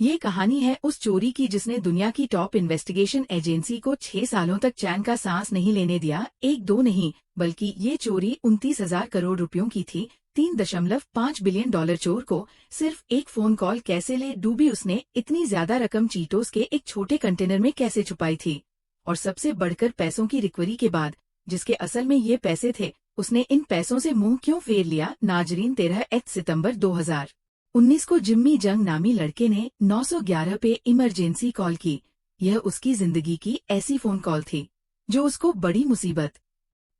ये कहानी है उस चोरी की जिसने दुनिया की टॉप इन्वेस्टिगेशन एजेंसी को 6 सालों तक चैन का सांस नहीं लेने दिया। एक दो नहीं, बल्कि ये चोरी 29,000 करोड़ रुपयों की थी। 3.5 बिलियन डॉलर चोर को सिर्फ एक फोन कॉल कैसे ले डूबी, उसने इतनी ज्यादा रकम चीटोस के एक छोटे कंटेनर में कैसे छुपाई थी। और सबसे बढ़कर पैसों की रिकवरी के बाद, जिसके असल में ये पैसे थे, उसने इन पैसों से मुंह क्यों फेर लिया। नाजरीन, 13 सितंबर 2019 को जिम्मी जंग नामी लड़के ने 911 पे इमरजेंसी कॉल की। यह उसकी जिंदगी की ऐसी फोन कॉल थी जो उसको बड़ी मुसीबत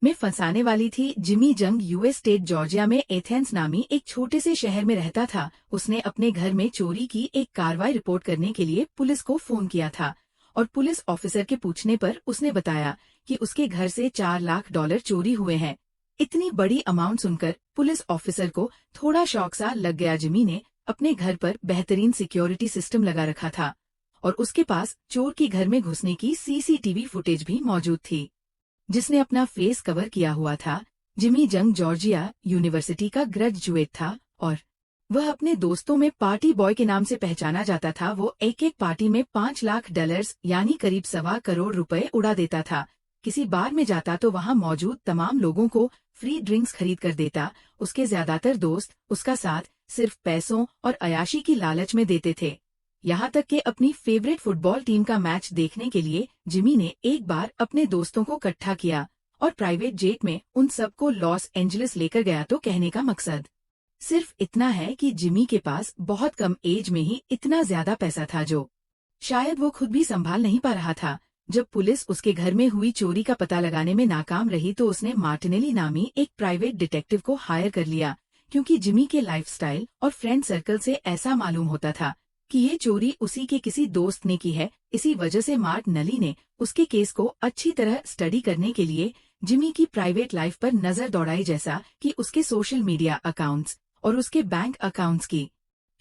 में फंसाने वाली थी। जिम्मी जंग यूएस स्टेट जॉर्जिया में एथेंस नामी एक छोटे से शहर में रहता था। उसने अपने घर में चोरी की एक कार्रवाई रिपोर्ट करने के लिए पुलिस को फोन किया था और पुलिस ऑफिसर के पूछने पर उसने बताया कि उसके घर से 4 लाख डॉलर चोरी हुए हैं। इतनी बड़ी अमाउंट सुनकर पुलिस ऑफिसर को थोड़ा शौक सा लग गया। जिमी ने अपने घर पर बेहतरीन सिक्योरिटी सिस्टम लगा रखा था और उसके पास चोर की घर में घुसने की सीसीटीवी फुटेज भी मौजूद थी, जिसने अपना फेस कवर किया हुआ था। जिमी जंग जॉर्जिया यूनिवर्सिटी का ग्रेजुएट था और वह अपने दोस्तों में पार्टी बॉय के नाम से पहचाना जाता था। वो एक एक पार्टी में 5 लाख डॉलर्स यानी करीब 1.25 करोड़ रुपए उड़ा देता था। किसी बार में जाता तो वहां मौजूद तमाम लोगों को फ्री ड्रिंक्स खरीद कर देता। उसके ज्यादातर दोस्त उसका साथ सिर्फ पैसों और अयाशी की लालच में देते थे। यहाँ तक कि अपनी फेवरेट फुटबॉल टीम का मैच देखने के लिए जिमी ने एक बार अपने दोस्तों को इकट्ठा किया और प्राइवेट जेट में उन सबको लॉस एंजलिस लेकर गया। तो कहने का मकसद सिर्फ इतना है कि जिमी के पास बहुत कम एज में ही इतना ज्यादा पैसा था जो शायद वो खुद भी संभाल नहीं पा रहा था। जब पुलिस उसके घर में हुई चोरी का पता लगाने में नाकाम रही तो उसने मार्टिनेली नामी एक प्राइवेट डिटेक्टिव को हायर कर लिया, क्योंकि जिमी के लाइफस्टाइल और फ्रेंड सर्कल से ऐसा मालूम होता था कि ये चोरी उसी के किसी दोस्त ने की है। इसी वजह से मार्टिनेली ने उसके केस को अच्छी तरह स्टडी करने के लिए जिमी की प्राइवेट लाइफ पर नजर दौड़ाई, जैसा कि उसके सोशल मीडिया अकाउंट्स और उसके बैंक अकाउंट्स की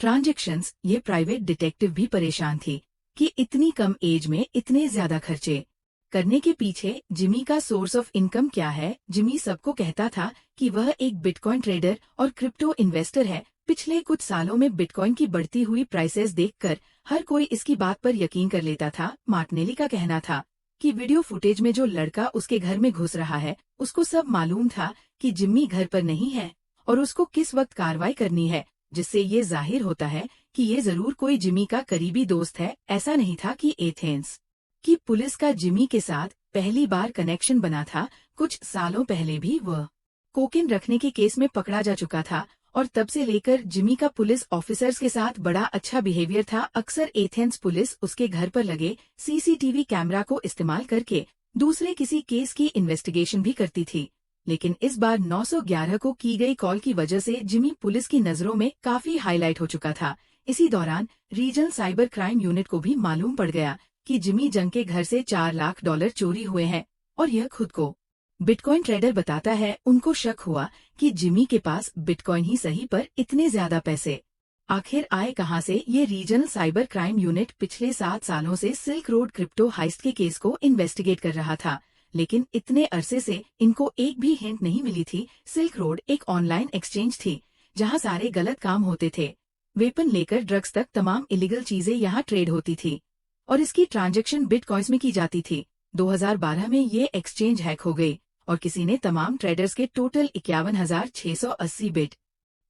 ट्रांजैक्शंस। ये प्राइवेट डिटेक्टिव भी परेशान थी कि इतनी कम एज में इतने ज्यादा खर्चे करने के पीछे जिमी का सोर्स ऑफ इनकम क्या है। जिमी सबको कहता था कि वह एक बिटकॉइन ट्रेडर और क्रिप्टो इन्वेस्टर है। पिछले कुछ सालों में बिटकॉइन की बढ़ती हुई प्राइसेस देखकर हर कोई इसकी बात पर यकीन कर लेता था। मार्टिनेली का कहना था कि वीडियो फुटेज में जो लड़का उसके घर में घुस रहा है, उसको सब मालूम था कि जिम्मी घर पर नहीं है और उसको किस वक्त कार्रवाई करनी है, जिससे ये जाहिर होता है कि ये जरूर कोई जिमी का करीबी दोस्त है। ऐसा नहीं था कि एथेंस की पुलिस का जिमी के साथ पहली बार कनेक्शन बना था। कुछ सालों पहले भी वह कोकेन रखने के केस में पकड़ा जा चुका था और तब से लेकर जिमी का पुलिस ऑफिसर्स के साथ बड़ा अच्छा बिहेवियर था। अक्सर एथेंस पुलिस उसके घर पर लगे सीसीटीवी कैमरा को इस्तेमाल करके दूसरे किसी केस की इन्वेस्टिगेशन भी करती थी, लेकिन इस बार 911 को की गई कॉल की वजह से जिमी पुलिस की नजरों में काफी हाईलाइट हो चुका था। इसी दौरान रीजनल साइबर क्राइम यूनिट को भी मालूम पड़ गया कि जिमी जंग के घर से 4 लाख डॉलर चोरी हुए हैं और यह खुद को बिटकॉइन ट्रेडर बताता है। उनको शक हुआ कि जिमी के पास बिटकॉइन ही सही पर इतने ज्यादा पैसे आखिर आए कहां से। ये रीजनल साइबर क्राइम यूनिट पिछले 7 सालों से सिल्क रोड क्रिप्टो हाइस्ट के केस को इन्वेस्टिगेट कर रहा था, लेकिन इतने अरसे से इनको एक भी हिंट नहीं मिली थी। सिल्क रोड एक ऑनलाइन एक्सचेंज थी जहां सारे गलत काम होते थे। वेपन लेकर ड्रग्स तक तमाम इलीगल चीजें यहां ट्रेड होती थी और इसकी ट्रांजैक्शन बिटकॉइंस में की जाती थी। 2012 में ये एक्सचेंज हैक हो गई और किसी ने तमाम ट्रेडर्स के टोटल 51,680 बिट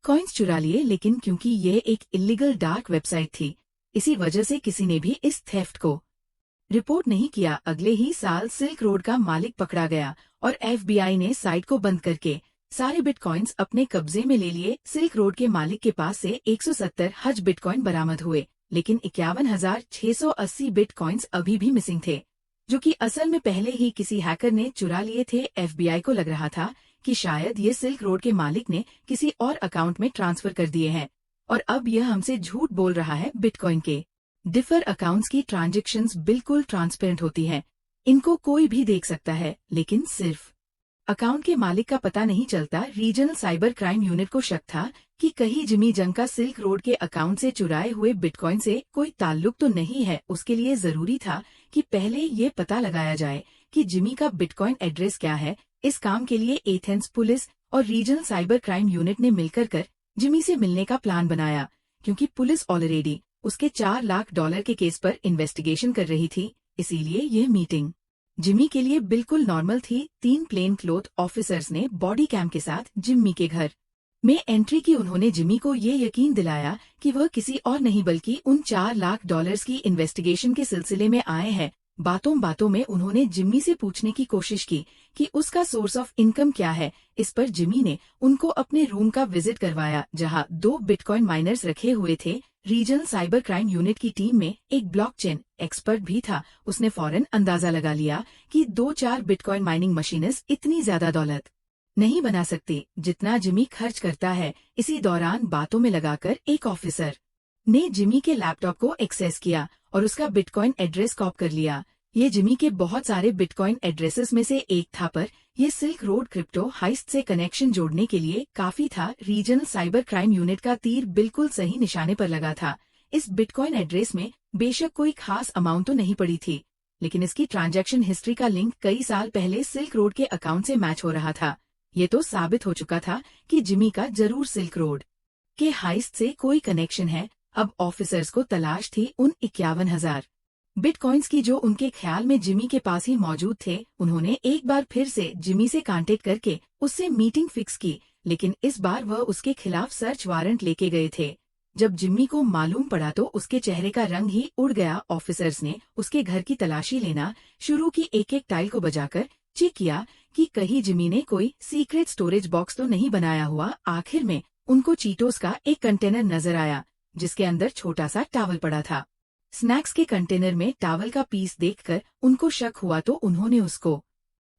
कॉइन्स चुरा लिए। लेकिन क्योंकि ये एक इलीगल डार्क वेबसाइट थी, इसी वजह से किसी ने भी इस थेफ्ट को रिपोर्ट नहीं किया। अगले ही साल सिल्क रोड का मालिक पकड़ा गया और एफबीआई ने साइट को बंद करके सारे बिटकॉइन्स अपने कब्जे में ले लिए। सिल्क रोड के मालिक के पास से 170 हज बिटकॉइन बरामद हुए, लेकिन 51,680 बिटकॉइन्स अभी भी मिसिंग थे, जो कि असल में पहले ही किसी हैकर ने चुरा लिए थे। एफबीआई को लग रहा था कि शायद ये सिल्क रोड के मालिक ने किसी और अकाउंट में ट्रांसफर कर दिए हैं और अब यह हमसे झूठ बोल रहा है। बिटकॉइन के डिफर अकाउंट्स की ट्रांजैक्शंस बिल्कुल ट्रांसपेरेंट होती हैं, इनको कोई भी देख सकता है, लेकिन सिर्फ अकाउंट के मालिक का पता नहीं चलता। रीजनल साइबर क्राइम यूनिट को शक था कि कहीं जिमी जंग का सिल्क रोड के अकाउंट से चुराए हुए बिटकॉइन से कोई ताल्लुक तो नहीं है। उसके लिए जरूरी था कि पहले ये पता लगाया जाए कि जिमी का बिटकॉइन एड्रेस क्या है। इस काम के लिए एथेंस पुलिस और रीजनल साइबर क्राइम यूनिट ने मिलकर जिमी से मिलने का प्लान बनाया, क्योंकि पुलिस ऑलरेडी उसके $4 लाख के केस पर इन्वेस्टिगेशन कर रही थी, इसीलिए ये मीटिंग जिमी के लिए बिल्कुल नॉर्मल थी। 3 प्लेन क्लोथ ऑफिसर्स ने बॉडी कैम के साथ जिम्मी के घर में एंट्री की। उन्होंने जिमी को ये यकीन दिलाया कि वह किसी और नहीं बल्कि उन $4 लाख की इन्वेस्टिगेशन के सिलसिले में आए हैं। बातों बातों में उन्होंने जिम्मी से पूछने की कोशिश की कि उसका सोर्स ऑफ इनकम क्या है। इस पर जिमी ने उनको अपने रूम का विजिट करवाया, जहां 2 बिटकॉइन माइनर्स रखे हुए थे। रीजनल साइबर क्राइम यूनिट की टीम में एक ब्लॉकचेन एक्सपर्ट भी था। उसने फौरन अंदाजा लगा लिया कि 2-4 बिटकॉइन माइनिंग मशीनर्स इतनी ज्यादा दौलत नहीं बना सकती जितना जिमी खर्च करता है। इसी दौरान बातों में लगाकर एक ऑफिसर ने जिमी के लैपटॉप को एक्सेस किया और उसका बिटकॉइन एड्रेस कॉपी कर लिया। ये जिमी के बहुत सारे बिटकॉइन एड्रेसेस में से एक था, पर यह सिल्क रोड क्रिप्टो हाइस्ट से कनेक्शन जोड़ने के लिए काफी था। रीजनल साइबर क्राइम यूनिट का तीर बिल्कुल सही निशाने पर लगा था। इस बिटकॉइन एड्रेस में बेशक कोई खास अमाउंट तो नहीं पड़ी थी, लेकिन इसकी ट्रांजैक्शन हिस्ट्री का लिंक कई साल पहले सिल्क रोड के अकाउंट से मैच हो रहा था। ये तो साबित हो चुका था कि जिमी का जरूर सिल्क रोड के हाइस्ट से कोई कनेक्शन है। अब ऑफिसर्स को तलाश थी उन 51,000 बिटकॉइंस की जो उनके ख्याल में जिमी के पास ही मौजूद थे। उन्होंने एक बार फिर से जिमी से कांटेक्ट करके उससे मीटिंग फिक्स की, लेकिन इस बार वह उसके खिलाफ सर्च वारंट लेके गए थे। जब जिम्मी को मालूम पड़ा तो उसके चेहरे का रंग ही उड़ गया। ऑफिसर्स ने उसके घर की तलाशी लेना शुरू की, एक एक टाइल को बजाकर चेक किया कि कहीं जिमी ने कोई सीक्रेट स्टोरेज बॉक्स तो नहीं बनाया हुआ। आखिर में उनको चीटोस का एक कंटेनर नजर आया, जिसके अंदर छोटा सा टावल पड़ा था। स्नैक्स के कंटेनर में टावल का पीस देखकर उनको शक हुआ तो उन्होंने उसको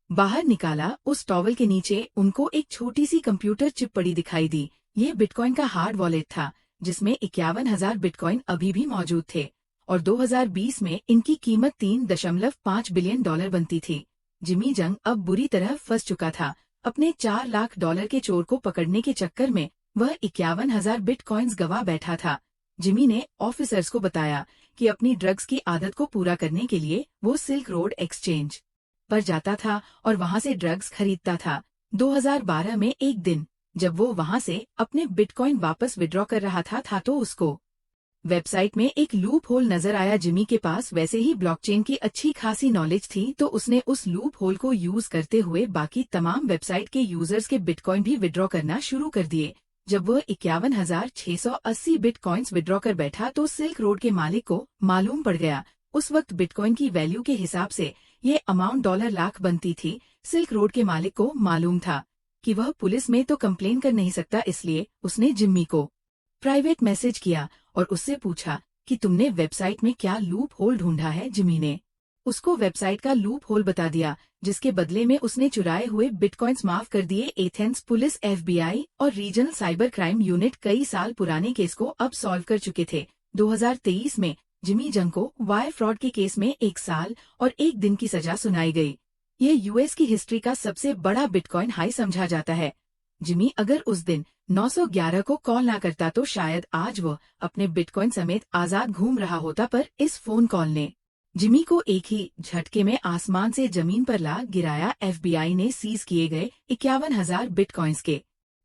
बाहर निकाला। उस टॉवल के नीचे उनको एक छोटी सी कंप्यूटर चिप पड़ी दिखाई दी। ये बिटकॉइन का हार्ड वॉलेट था, जिसमें 51,000 बिटकॉइन अभी भी मौजूद थे और 2020 में इनकी कीमत $3.5 बिलियन बनती थी। जिमी जंग अब बुरी तरह फंस चुका था। अपने $4 लाख के चोर को पकड़ने के चक्कर में वह 51,000 बिटकॉइंस गवा बैठा था। जिमी ने ऑफिसर्स को बताया कि अपनी ड्रग्स की आदत को पूरा करने के लिए वो सिल्क रोड एक्सचेंज पर जाता था और वहां से ड्रग्स खरीदता था। 2012 में एक दिन जब वो वहां से अपने बिटकॉइन वापस विड्रॉ कर रहा था तो उसको वेबसाइट में एक लूप होल नजर आया। जिमी के पास वैसे ही ब्लॉकचेन की अच्छी खासी नॉलेज थी, तो उसने उस लूप होल को यूज करते हुए बाकी तमाम वेबसाइट के यूजर्स के बिटकॉइन भी विड्रॉ करना शुरू कर दिए। जब वह 51,680 बिटकॉइंस विड्रॉ कर बैठा तो सिल्क रोड के मालिक को मालूम पड़ गया। उस वक्त बिटकॉइन की वैल्यू के हिसाब से ये अमाउंट $1 लाख बनती थी। सिल्क रोड के मालिक को मालूम था कि वह पुलिस में तो कंप्लेन कर नहीं सकता, इसलिए उसने जिम्मी को प्राइवेट मैसेज किया और उससे पूछा कि तुमने वेबसाइट में क्या लूप होल ढूंढा है। जिमी ने उसको वेबसाइट का लूप होल बता दिया, जिसके बदले में उसने चुराए हुए बिटकॉइंस माफ कर दिए। एथेंस पुलिस, FBI और रीजनल साइबर क्राइम यूनिट कई साल पुराने केस को अब सॉल्व कर चुके थे। 2023 में जिमी जंग को वायर फ्रॉड के केस में 1 साल और 1 दिन की सजा सुनाई गई। ये US की हिस्ट्री का सबसे बड़ा बिटकॉइन हाई समझा जाता है। जिमी अगर उस दिन 911 को कॉल ना करता तो शायद आज वो अपने बिटकॉइन समेत आजाद घूम रहा होता, पर इस फोन कॉल ने जिमी को एक ही झटके में आसमान से जमीन पर ला गिराया। FBI ने सीज किए गए 51,000 बिटकॉइंस के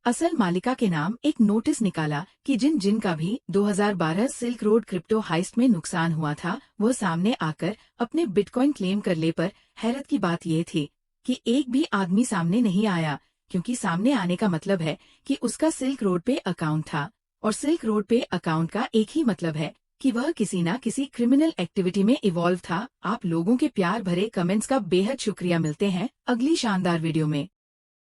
असल मालिका के नाम एक नोटिस निकाला कि जिनका भी 2012 सिल्क रोड क्रिप्टो हाइस्ट में नुकसान हुआ था, वो सामने आकर अपने बिटकॉइन क्लेम कर ले। पर हैरत की बात यह थी कि एक भी आदमी सामने नहीं आया, क्योंकि सामने आने का मतलब है कि उसका सिल्क रोड पे अकाउंट था, और सिल्क रोड पे अकाउंट का एक ही मतलब है कि वह किसी न किसी क्रिमिनल एक्टिविटी में इवॉल्व था। आप लोगों के प्यार भरे कमेंट्स का बेहद शुक्रिया। मिलते हैं अगली शानदार वीडियो में।